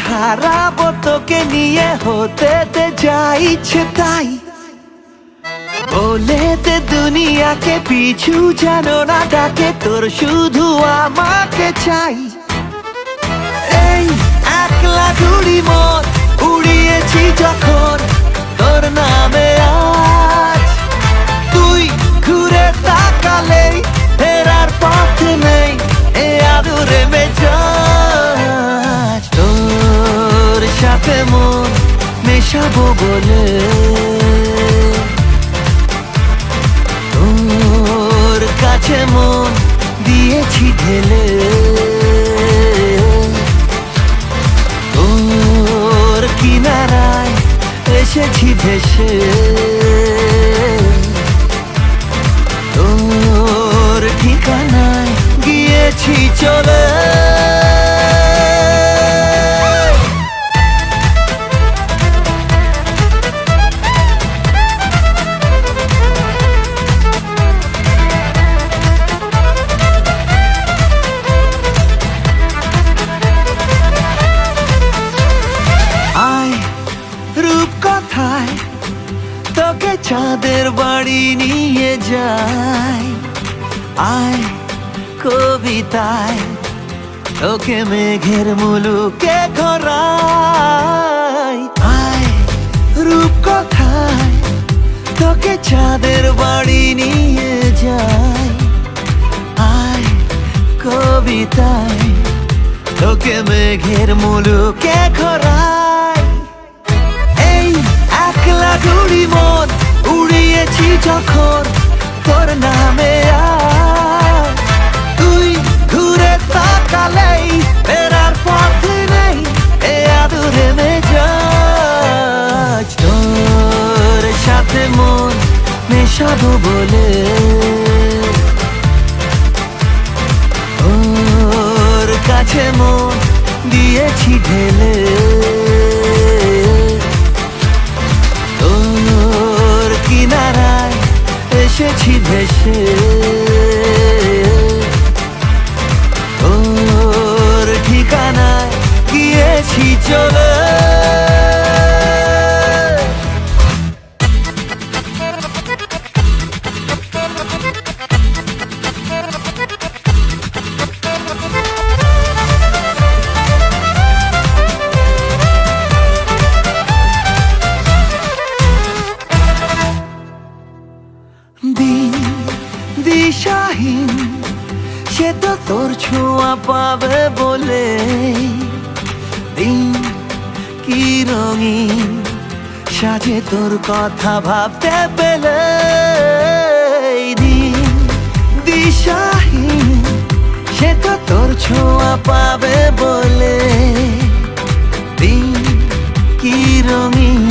হারাবো তোকে নিয়ে, হতে দে যা ইচ্ছে তাই। বলে দে দুনিয়াকে পিছু যেন না ডাকে, তোর শুধু আমাকে চাই। এই একলা ঘুড়ি মন উড়িয়েছি যখন তোর নামে আজ, তুই ঘুরে তাকালেই ফেরার পথ নেই এ আদুরে মেজাজ। তোর সাথে মন মেশাবো বলে, তোর কাছে মন দিয়েছি ঢেলে, তোর কিনারায় এসেছি ভেসে, তোর ঠিকানায় গিয়েছি চলে। রূপকথায় তোকে চাঁদের বাড়ি নিয়ে যাই, আয় কবিতায় তোকে মেঘের মুলুকে ঘোরাই। আয় রূপকথায় তোকে চাঁদের বাড়ি নিয়ে যাই, আয় কবিতায় তোকে মেঘের মুলুকে ঘোরাই। একলা ঘুড়ি মন উড়িয়েছি যখন তোর নামে আজ, তুই ঘুরে তাকালেই ফেরার পথ নেই এ আদুরে মেজাজ। তোর সাথে মন মেশাবো বলে, তোর কাছে মন দিয়েছি ঢেলে, কিনারায় এসেছি ভেসে, তোর ঠিকানায় গিয়েছি চলে। দিন দিশাহীন সে তো তোর ছোঁয়া পাবে বলে, দিন কি রঙিন সাজে তোর কথা ভাবতে পেলে। দিন দিশাহীন সে তো তোর ছোঁয়া পাবে বলে, দিন কি রঙিন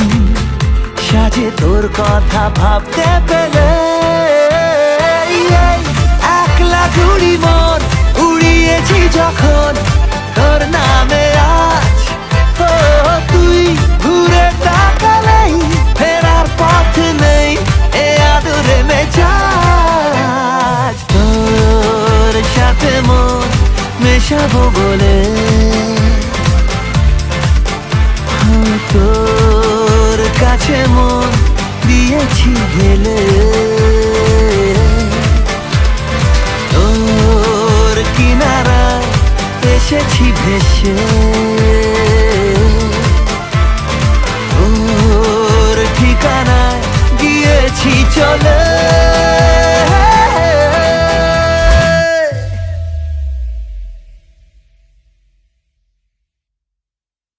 সাজে তোর কথা ভাবতে পেলে। একলা ঘুড়ি মন উড়িয়েছি যখন তোর নামে আজ, ও তুই ঘুরে তাকালেই ফেরার পথ নেই এ আদুরে মেজাজ। তোর সাথে মন মেশাবো বলে, তোর কাছে মন দিয়েছি ঢেলে, তোর কিনারায় এসেছি ভেসে,